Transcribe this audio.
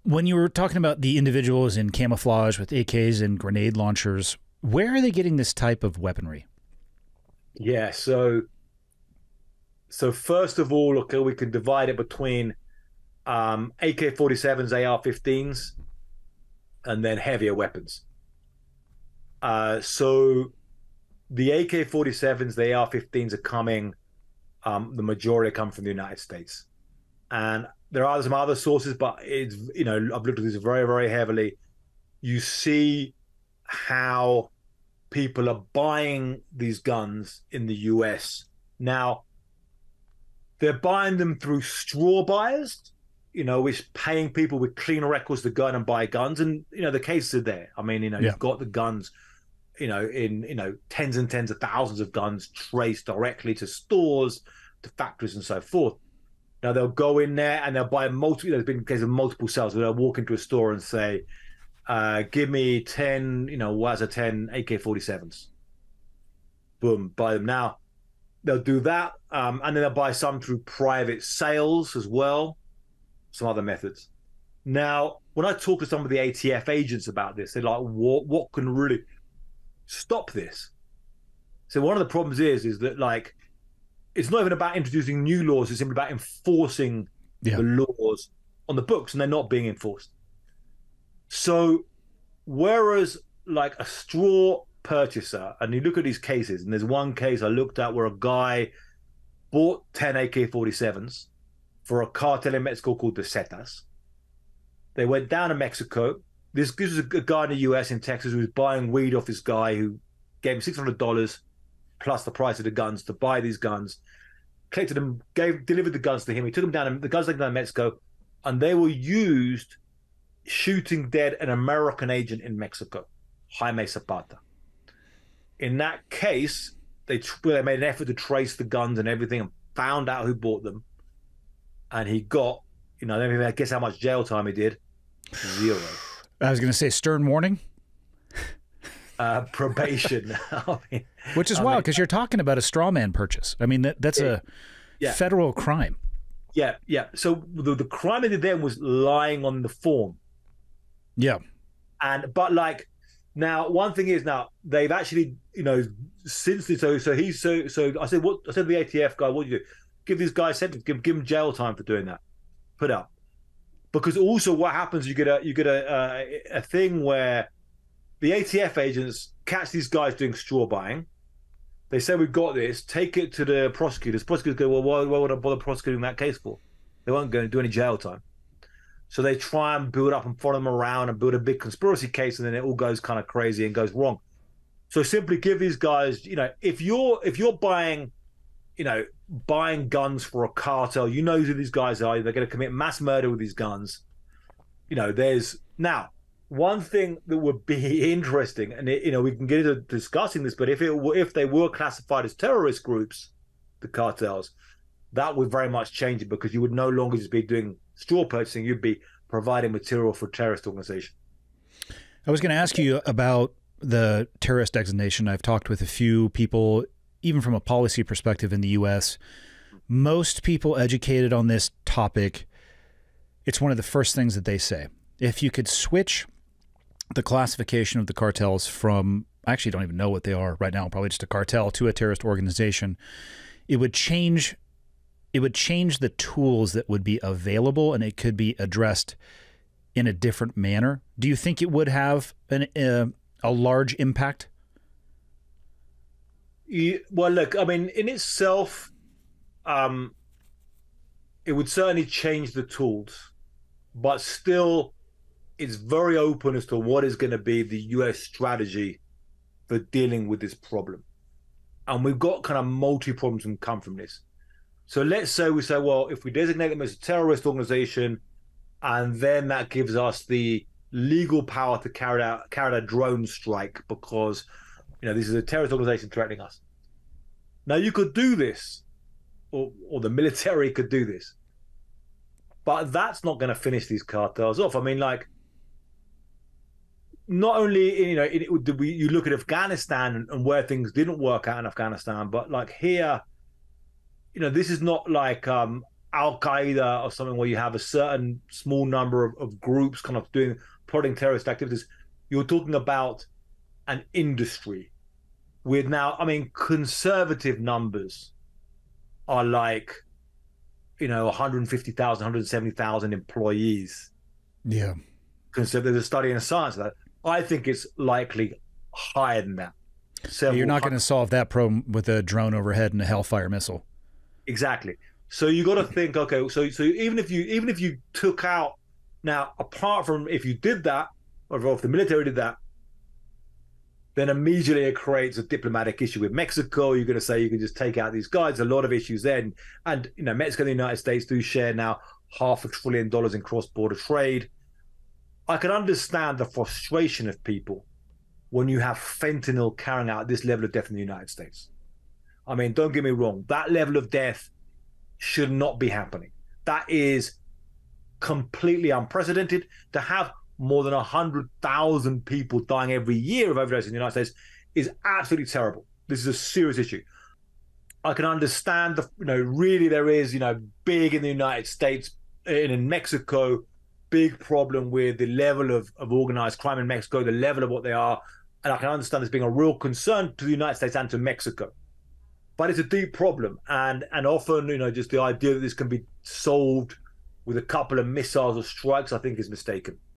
When you were talking about the individuals in camouflage with AKs and grenade launchers, where are they getting this type of weaponry? Yeah, so first of all, okay, we can divide it between AK-47s, AR-15s, and then heavier weapons. So the AK-47s, the AR-15s are coming. The majority come from the United States, and there are some other sources, but it's, you know, I've looked at this very, very heavily. You see how people are buying these guns in the US. Now, they're buying them through straw buyers, you know, which paying people with clean records to go and buy guns. And, you know, the cases are there. I mean, you know, you've got the guns, you know, in, you know, tens and tens of thousands of guns traced directly to stores, to factories and so forth. Now, they'll go in there and they'll buy multiple, you know, there's been cases of multiple sales where they'll walk into a store and say, give me 10, you know, what's a 10 AK-47s? Boom, buy them. Now, they'll do that, and then they'll buy some through private sales as well, some other methods. Now, when I talk to some of the ATF agents about this, they're like, what can really stop this? So one of the problems is that, like, it's not even about introducing new laws, it's simply about enforcing the laws on the books, and they're not being enforced. So whereas like a straw purchaser, and you look at these cases, and there's one case I looked at where a guy bought 10 AK-47s for a cartel in Mexico called the Zetas. They went down to Mexico. This was a guy in the US, in Texas, who was buying weed off this guy who gave him $600 plus the price of the guns to buy these guns, collected them, delivered the guns to him. He took them down, the guns taken down to Mexico, and they were used shooting dead an American agent in Mexico, Jaime Zapata. In that case, they made an effort to trace the guns and everything and found out who bought them. And he got, you know, I guess how much jail time he did? 0. I was going to say stern warning. Probation. Which is wild, because you're talking about a straw man purchase. I mean, that's a federal crime. Yeah. So the crime they did then was lying on the form. Yeah. But like, now one thing is, now they've actually, you know, since this, so I said to the ATF guy, what do you do? Give these guys sentence, give them jail time for doing that. Put up. Because also what happens, you get a thing where the ATF agents catch these guys doing straw buying. They say, we've got this, take it to the prosecutors. Prosecutors go, well, why would I bother prosecuting that case for? They won't go and do any jail time. So they try and build up and follow them around and build a big conspiracy case, and then it all goes kind of crazy and goes wrong. So simply give these guys, you know, if you're buying, you know, buying guns for a cartel, you know who these guys are. They're going to commit mass murder with these guns. You know, there's now one thing that would be interesting, and you know, we can get into discussing this, but if they were classified as terrorist groups, the cartels, that would very much change it, because you would no longer just be doing straw purchasing, you'd be providing material for terrorist organization. I was going to ask you about the terrorist designation. I've talked with a few people, even from a policy perspective in the U.S. Most people educated on this topic, it's one of the first things that they say. If you could switch the classification of the cartels from, I actually don't even know what they are right now, probably just a cartel, to a terrorist organization, it would change the tools that would be available, and it could be addressed in a different manner. Do you think it would have a large impact? Well, look, I mean, in itself, it would certainly change the tools, but still, it's very open as to what is going to be the US strategy for dealing with this problem. And we've got kind of multi-problems that come from this. So let's say we say, well, if we designate them as a terrorist organization, and then that gives us the legal power to carry out a drone strike, because, you know, this is a terrorist organization threatening us. Now, you could do this, or the military could do this, but that's not going to finish these cartels off. I mean, like, not only, you know, you look at Afghanistan and where things didn't work out in Afghanistan, but like here, you know, this is not like Al Qaeda or something where you have a certain small number of groups kind of plotting terrorist activities. You're talking about an industry with now, I mean, conservative numbers are like, 150,000, 170,000 employees. Yeah. There's a study in science of that. I think it's likely higher than that. You're not going to solve that problem with a drone overhead and a Hellfire missile. Exactly. So you got to think, okay, so even if you took out, now apart from if you did that, or if the military did that, then immediately it creates a diplomatic issue with Mexico. You're going to say you can just take out these guys. A lot of issues then, and Mexico and the United States do share now $500 billion in cross-border trade. I can understand the frustration of people when you have fentanyl carrying out this level of death in the United States. I mean, don't get me wrong, that level of death should not be happening. That is completely unprecedented. To have more than 100,000 people dying every year of overdose in the United States is absolutely terrible. This is a serious issue. I can understand really there is, big in the United States and in Mexico, big problem with the level of organized crime in Mexico, the level of what they are. And I can understand this being a real concern to the United States and to Mexico. But it's a deep problem. And often, just the idea that this can be solved with a couple of missiles or strikes, I think is mistaken.